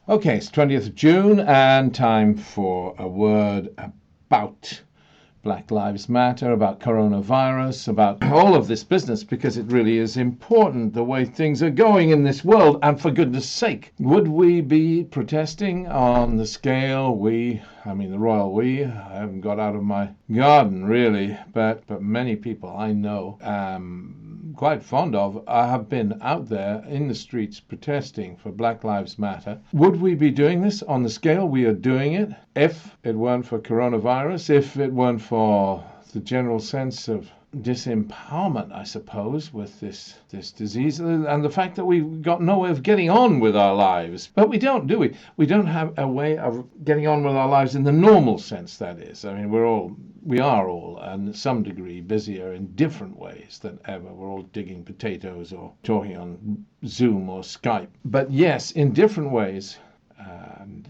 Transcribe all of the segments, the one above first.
Okay, it's 20th of June and time for a word about Black Lives Matter, about coronavirus, about all of this business, because it really is important the way things are going in this world. And for goodness sake, would we be protesting on the scale the royal we, I haven't got out of my garden really, but many people I know quite fond of have been out there in the streets protesting for Black Lives Matter. Would we be doing this on the scale we are doing it if it weren't for coronavirus, if it weren't for the general sense of disempowerment, I suppose, with this disease, and the fact that we've got no way of getting on with our lives? But we don't, do we? We don't have a way of getting on with our lives in the normal sense, that is. I mean, we are all, and to some degree, busier in different ways than ever. We're all digging potatoes or talking on Zoom or Skype. But yes, in different ways,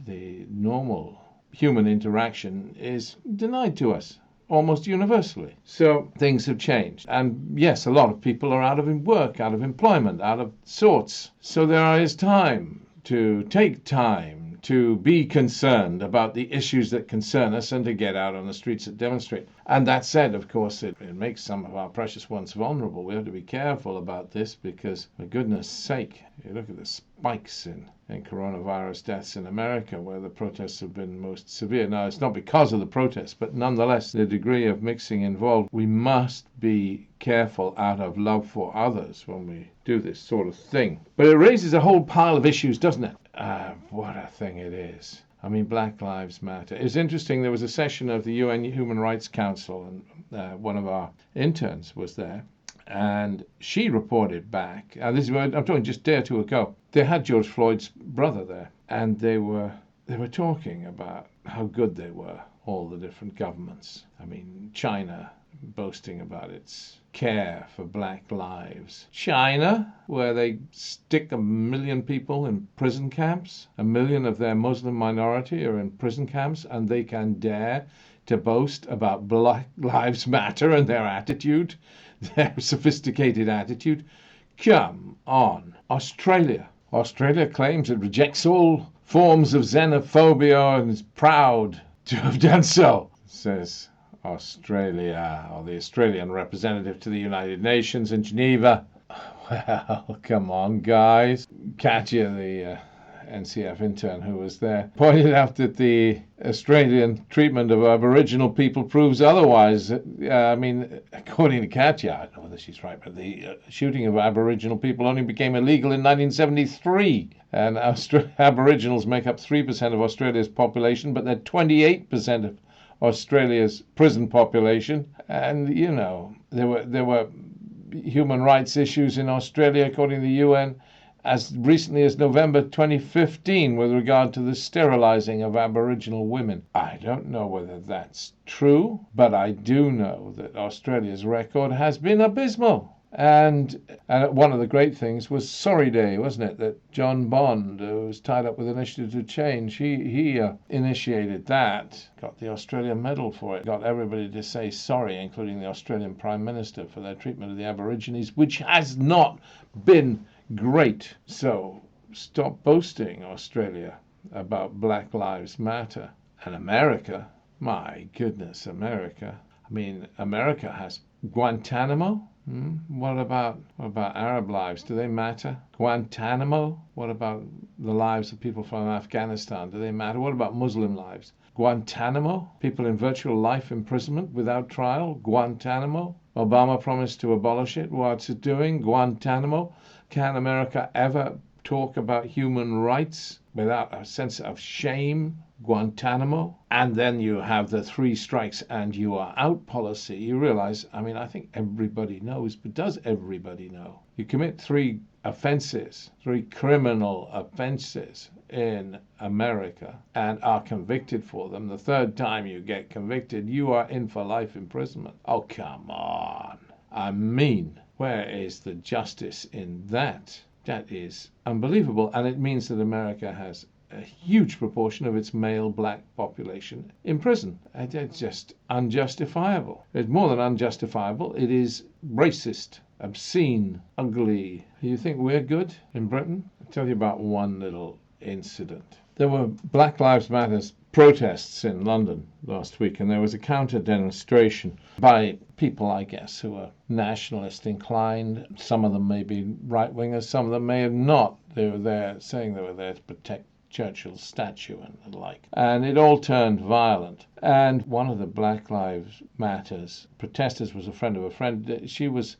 the normal human interaction is denied to us almost universally. So things have changed. And yes, a lot of people are out of work, out of employment, out of sorts. So there is time to take time to be concerned about the issues that concern us and to get out on the streets and demonstrate. And that said, of course, it makes some of our precious ones vulnerable. We have to be careful about this because, for goodness sake, you look at the spikes in coronavirus deaths in America, where the protests have been most severe. Now, it's not because of the protests, but nonetheless, the degree of mixing involved. We must be careful out of love for others when we do this sort of thing. But it raises a whole pile of issues, doesn't it? What a thing it is. I mean, Black Lives Matter. It's interesting, there was a session of the UN Human Rights Council, and one of our interns was there, and she reported back, this is what I'm talking just a day or two ago, they had George Floyd's brother there, and they were talking about how good they were, all the different governments. I mean, China boasting about its care for black lives. China, where they stick 1 million people in prison camps, 1 million of their Muslim minority are in prison camps, and they can dare to boast about Black Lives Matter and their attitude, their sophisticated attitude. Come on. Australia claims it rejects all forms of xenophobia and is proud to have done so, says Australia, or the Australian representative to the United Nations in Geneva. Well, come on, guys. Katya, the NCF intern who was there, pointed out that the Australian treatment of Aboriginal people proves otherwise. I mean, according to Katya, I don't know whether she's right, but the shooting of Aboriginal people only became illegal in 1973. And Aboriginals make up 3% of Australia's population, but they're 28% of Australia's prison population. And, you know, there were human rights issues in Australia, according to the UN, as recently as November 2015 with regard to the sterilizing of Aboriginal women. I don't know whether that's true, but I do know that Australia's record has been abysmal. And one of the great things was Sorry Day, wasn't it? That John Bond, who was tied up with Initiative to Change, he initiated that, got the Australian medal for it, got everybody to say sorry, including the Australian Prime Minister, for their treatment of the Aborigines, which has not been great. So stop boasting, Australia, about Black Lives Matter. And America, my goodness, America. I mean, America has Guantanamo. What about Arab lives? Do they matter? Guantanamo? What about the lives of people from Afghanistan? Do they matter? What about Muslim lives? Guantanamo? People in virtual life imprisonment without trial? Guantanamo? Obama promised to abolish it. What's it doing? Guantanamo? Can America ever talk about human rights without a sense of shame? Guantanamo? And then you have the 3 strikes and you are out policy. You realize, I mean, I think everybody knows, but does everybody know? You commit 3 offenses, 3 criminal offenses in America and are convicted for them. The 3rd time you get convicted, you are in for life imprisonment. Oh, come on. I mean, where is the justice in that? That is unbelievable. And it means that America has a huge proportion of its male black population in prison. And it's just unjustifiable. It's more than unjustifiable. It is racist, obscene, ugly. You think we're good in Britain? I'll tell you about one little incident. There were Black Lives Matter protests in London last week, and there was a counter demonstration by people, I guess, who are nationalist inclined. Some of them may be right wingers, some of them may have not. They were there saying they were there to protect Churchill's statue and the like. And it all turned violent. And one of the Black Lives Matters protesters was a friend of a friend. She was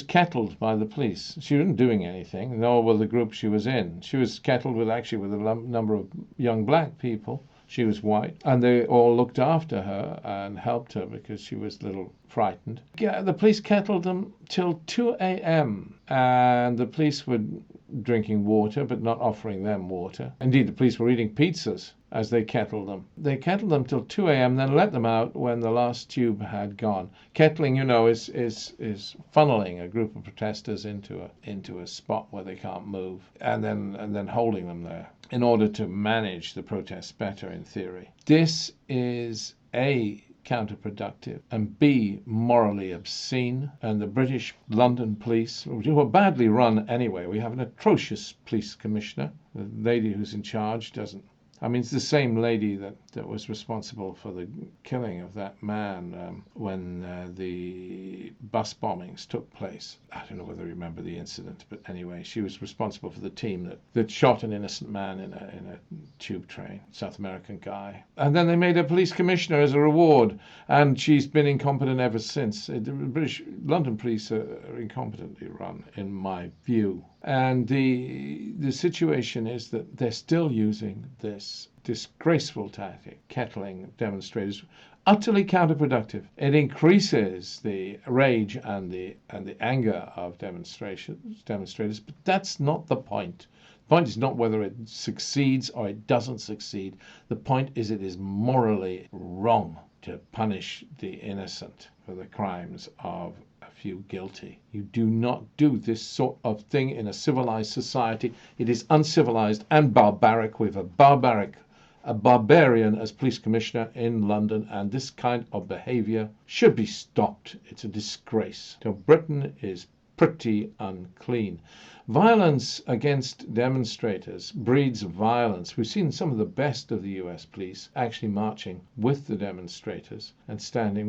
kettled by the police. She wasn't doing anything, nor were the group she was in. She was kettled with a number of young black people. She was white, and they all looked after her and helped her because she was a little frightened. Yeah, the police kettled them till 2 a.m. and the police were drinking water but not offering them water. Indeed, the police were eating pizzas as they kettled them. They kettled them till 2 a.m., then let them out when the last tube had gone. Kettling, is funneling a group of protesters into a spot where they can't move, and then holding them there in order to manage the protests better, in theory. This is A, counterproductive, and B, morally obscene. And the British London police, who are badly run anyway, we have an atrocious police commissioner. The lady who's in charge doesn't. I mean, it's the same lady that was responsible for the killing of that man when the bus bombings took place. I don't know whether you remember the incident, but anyway, she was responsible for the team that shot an innocent man in a tube train, South American guy. And then they made her police commissioner as a reward, and she's been incompetent ever since. The British London police are incompetently run, in my view. And the situation is that they're still using this disgraceful tactic, kettling demonstrators, utterly counterproductive. It increases the rage and the anger of demonstrators, but that's not the point. The point is not whether it succeeds or it doesn't succeed. The point is it is morally wrong to punish the innocent for the crimes of a few guilty. You do not do this sort of thing in a civilized society. It is uncivilized and barbaric. We have a barbarian as police commissioner in London, and this kind of behavior should be stopped. It's a disgrace. So Britain is pretty unclean. Violence against demonstrators breeds violence. We've seen some of the best of the US police actually marching with the demonstrators and standing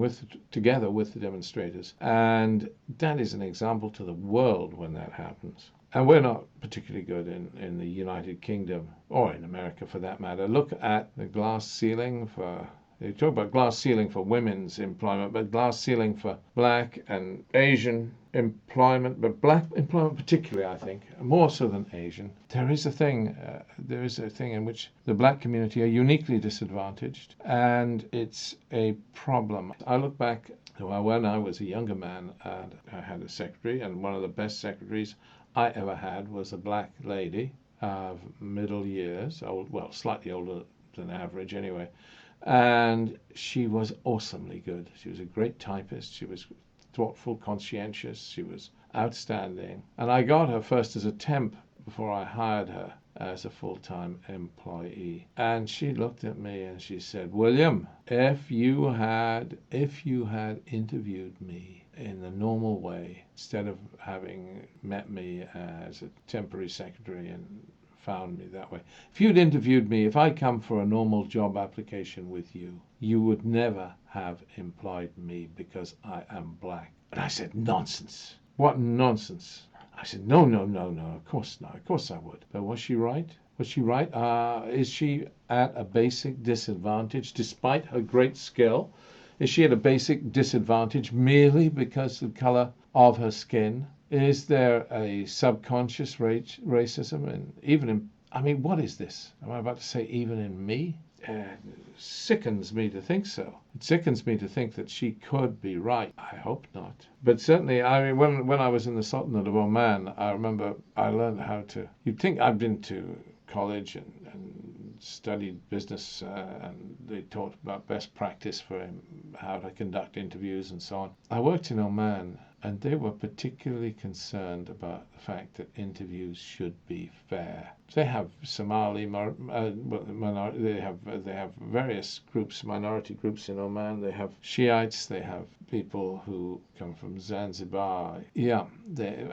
together with the demonstrators. And that is an example to the world when that happens. And we're not particularly good in the United Kingdom, or in America for that matter. Look at the glass ceiling for... They talk about glass ceiling for women's employment, but glass ceiling for black and Asian employment, but black employment particularly, I think, more so than Asian. There is a thing in which the black community are uniquely disadvantaged, and it's a problem. I look back when I was a younger man, and I had a secretary, and one of the best secretaries I ever had was a black lady of middle years, slightly older than average anyway. And she was awesomely good. She was a great typist. She was thoughtful, conscientious. She was outstanding. And I got her first as a temp before I hired her as a full-time employee. And she looked at me and she said, "William, if you had interviewed me in the normal way, instead of having met me as a temporary secretary and found me that way. If you'd interviewed me, if I'd come for a normal job application with you, you would never have employed me because I am black." And I said, "Nonsense. What nonsense?" I said, No, of course not. Of course I would. But was she right? Was she right? Is she at a basic disadvantage despite her great skill? Is she at a basic disadvantage merely because of the color of her skin? Is there a subconscious racism? And even in, what is this? Am I about to say even in me? It sickens me to think so. It sickens me to think that she could be right. I hope not. But certainly, when I was in the Sultanate of Oman, I remember I learned how to... You'd think I'd been to college and studied business, and they taught about best practice for how to conduct interviews and so on. I worked in Oman, And they were particularly concerned about the fact that interviews should be fair. They have Somali they have various groups, minority groups in Oman. They have Shiites. They have people who come from Zanzibar. Yeah, they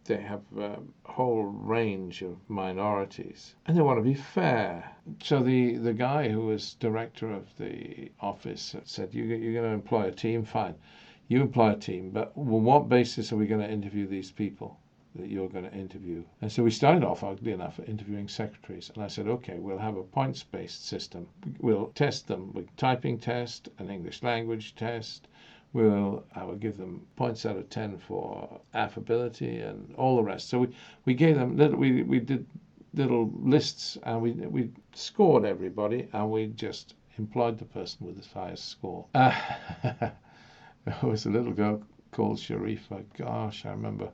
have a whole range of minorities, and they want to be fair. So the guy who was director of the office said, "You're going to employ a team, fine. You employ a team, but on what basis are we going to interview these people that you're going to interview?" And so we started off, oddly enough, interviewing secretaries. And I said, okay, we'll have a points-based system. We'll test them with typing test, an English language test. I will give them points out of 10 for affability and all the rest. So we gave them we did little lists, and we scored everybody, and we just employed the person with the highest score. There was a little girl called Sharifa. Gosh, I remember.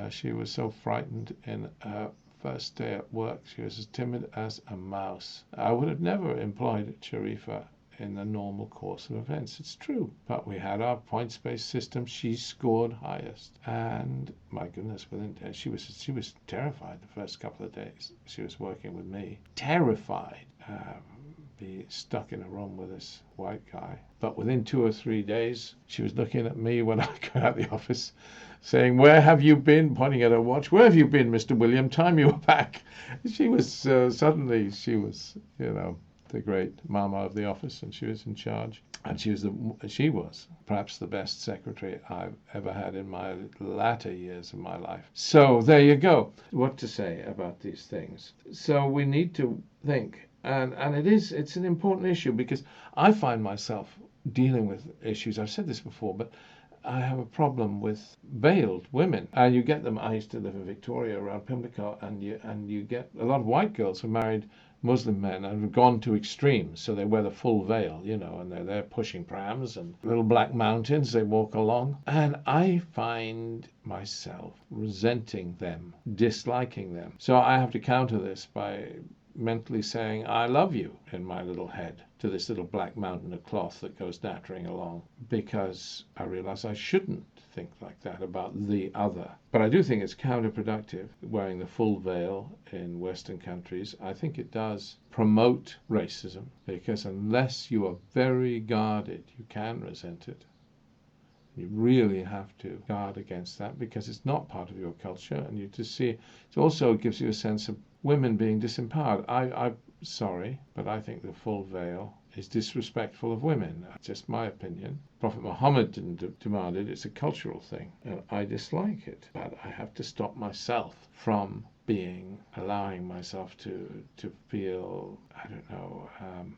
She was so frightened in her first day at work. She was as timid as a mouse. I would have never employed Sharifa in the normal course of events. It's true. But we had our points-based system. She scored highest. And my goodness, she was terrified the first couple of days. She was working with me. Terrified. Be stuck in a room with this white guy. But within 2 or 3 days, she was looking at me when I got out of the office, saying, "Where have you been?" Pointing at her watch. "Where have you been, Mr. William? Time you were back." She was suddenly she was the great mama of the office, and she was in charge. And she was perhaps the best secretary I've ever had in my latter years of my life. So there you go. What to say about these things? So we need to think. And it's an important issue, because I find myself dealing with issues. I've said this before, but I have a problem with veiled women. And you get them. I used to live in Victoria around Pimlico, and you get a lot of white girls who married Muslim men and have gone to extremes. So they wear the full veil, and they're there pushing prams and little black mountains they walk along. And I find myself resenting them, disliking them. So I have to counter this by mentally saying, "I love you," in my little head to this little black mountain of cloth that goes nattering along, because I realize I shouldn't think like that about the other. But I do think it's counterproductive wearing the full veil in Western countries. I think it does promote racism, because unless you are very guarded, you can resent it. You really have to guard against that, because it's not part of your culture, and you just see it also gives you a sense of women being disempowered. I'm sorry, but I think the full veil is disrespectful of women. That's just my opinion. Prophet Muhammad didn't demand it. It's a cultural thing, and I dislike it. But I have to stop myself from allowing myself to feel,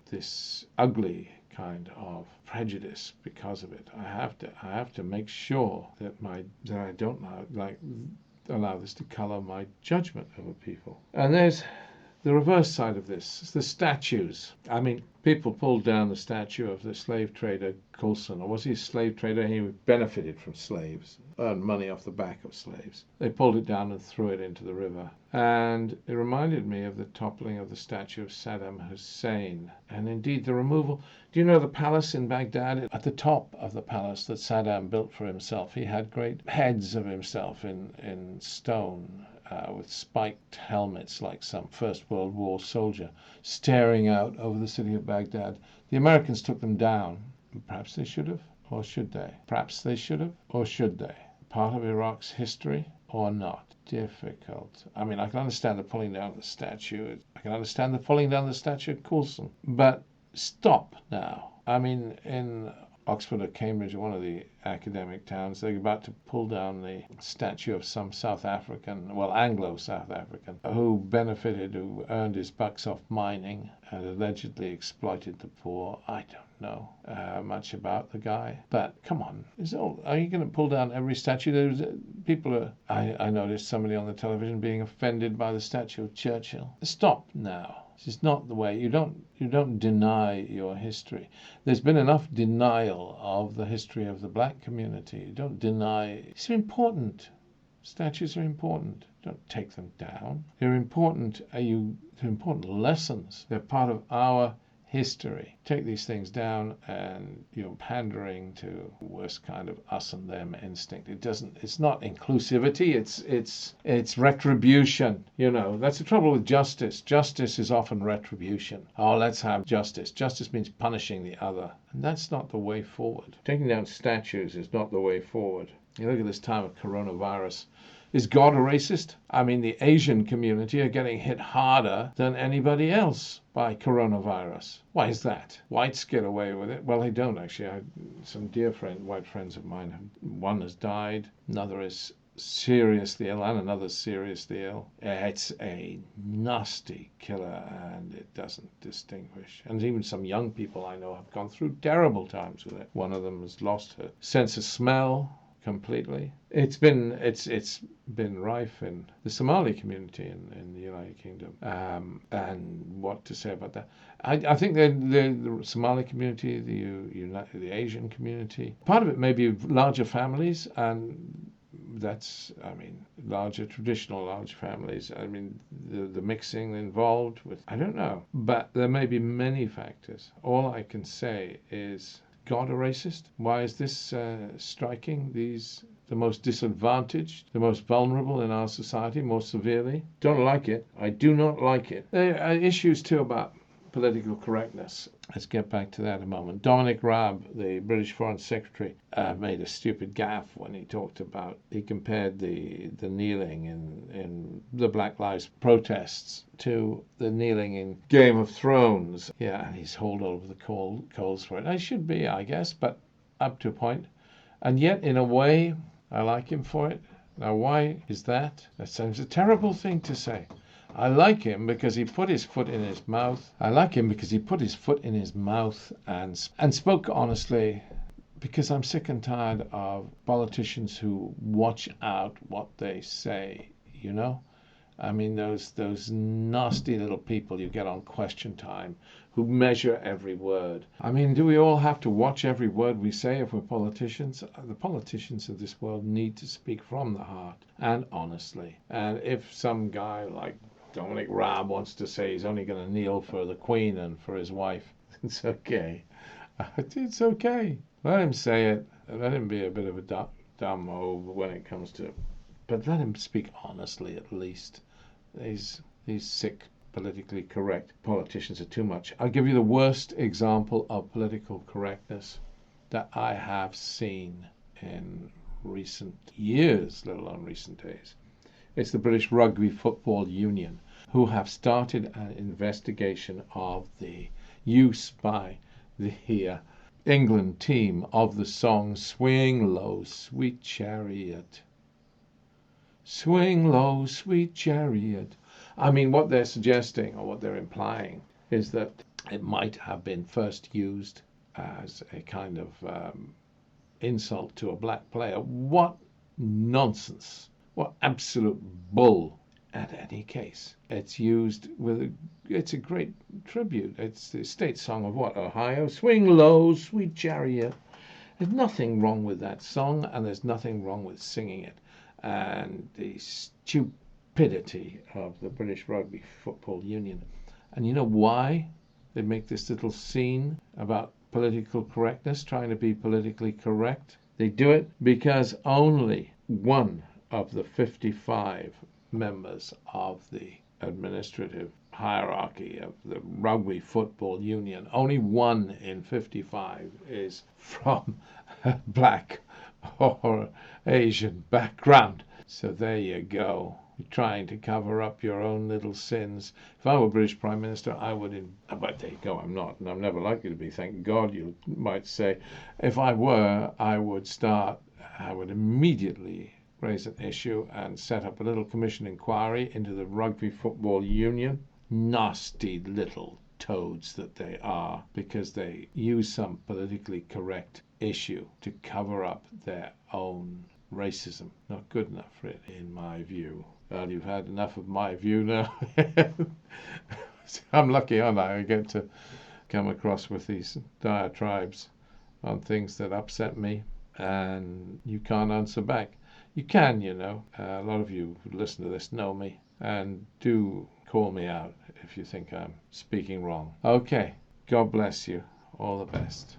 this ugly kind of prejudice because of it. I have to make sure that I don't allow this to color my judgment over people. And there's the reverse side of this. It's the statues. I mean, people pulled down the statue of the slave trader Coulson. Or was he a slave trader? He benefited from slaves, earned money off the back of slaves. They pulled it down and threw it into the river. And it reminded me of the toppling of the statue of Saddam Hussein. And indeed, the removal. Do you know the palace in Baghdad? At the top of the palace that Saddam built for himself, he had great heads of himself in stone, with spiked helmets like some First World War soldier, staring out over the city of Baghdad. The Americans took them down. Perhaps they should have, or should they? Perhaps they should have, or should they? Part of Iraq's history, or not? Difficult. I mean, I can understand the pulling down of the statue. I can understand the pulling down of the statue of Coulson. But stop now. I mean, in Oxford or Cambridge, one of the academic towns, they're about to pull down the statue of some Anglo-South African, who earned his bucks off mining and allegedly exploited the poor. I don't know much about the guy, but come on, are you going to pull down every statue? I noticed somebody on the television being offended by the statue of Churchill. Stop now. This is not the way. You don't deny your history. There's been enough denial of the history of the black community. You don't deny. It's important. Statues are important. Don't take them down. They're important. They're important lessons. They're part of our history. Take these things down and you're pandering to worst kind of us and them instinct. It's not inclusivity, it's retribution. That's the trouble with justice. Justice is often retribution. Oh, let's have justice. Justice means punishing the other. And that's not the way forward. Taking down statues is not the way forward. You look at this time of coronavirus. Is God a racist? I mean, the Asian community are getting hit harder than anybody else by coronavirus. Why is that? Whites get away with it. Well, they don't, actually. Some dear white friends of mine, one has died, another is seriously ill, and another's seriously ill. It's a nasty killer, and it doesn't distinguish. And even some young people I know have gone through terrible times with it. One of them has lost her sense of smell completely. It's been rife in the Somali community in the United Kingdom. And what to say about that? I think the Somali community, the Asian community, part of it may be larger families, and that's, large families. The mixing involved with, I don't know, but there may be many factors. All I can say is, God a racist? Why is this striking the most disadvantaged, the most vulnerable in our society more severely? Don't like it. I do not like it. There are issues too about political correctness. Let's get back to that in a moment. Dominic Raab, the British Foreign Secretary, made a stupid gaffe when he compared the kneeling in the Black Lives protests to the kneeling in Game of Thrones. Yeah, and he's hauled over the coals for it. I should be, I guess, but up to a point. And yet, in a way, I like him for it. Now, why is that? That sounds a terrible thing to say. I like him because he put his foot in his mouth. And spoke honestly, because I'm sick and tired of politicians who watch out what they say, those nasty little people you get on Question Time who measure every word. Do we all have to watch every word we say if we're politicians? The politicians of this world need to speak from the heart and honestly. And if some guy like Dominic Raab wants to say he's only going to kneel for the Queen and for his wife, it's okay. It's okay. Let him say it. Let him be a bit of a dumb when it comes to it. But let him speak honestly at least. These sick, politically correct politicians are too much. I'll give you the worst example of political correctness that I have seen in recent years, let alone recent days. It's the British Rugby Football Union, who have started an investigation of the use by the England team of the song Swing Low, Sweet Chariot. Swing low, sweet chariot. What they're suggesting, or what they're implying, is that it might have been first used as a kind of insult to a black player. What nonsense. What absolute bull. At any case, it's used it's a great tribute. It's the state song of what? Ohio? Swing low, sweet chariot. There's nothing wrong with that song, and there's nothing wrong with singing it. And the stupidity of the British Rugby Football Union. And you know why they make this little scene about political correctness, trying to be politically correct? They do it because only one of the 55 members of the administrative hierarchy of the Rugby Football Union, only one in 55 is from a black or Asian background. So there you go. You're trying to cover up your own little sins. If I were British Prime Minister, I would... But there you go, I'm not, and I'm never likely to be, thank God, you might say. If I were, I would immediately raise an issue and set up a little commission inquiry into the Rugby Football Union. Nasty little toads that they are, because they use some politically correct issue to cover up their own racism. Not good enough for it, in my view. Well, you've had enough of my view now. I'm lucky, aren't I? I get to come across with these diatribes on things that upset me, and you can't answer back. You can, a lot of you who listen to this know me, and do call me out if you think I'm speaking wrong. Okay, God bless you. All the best.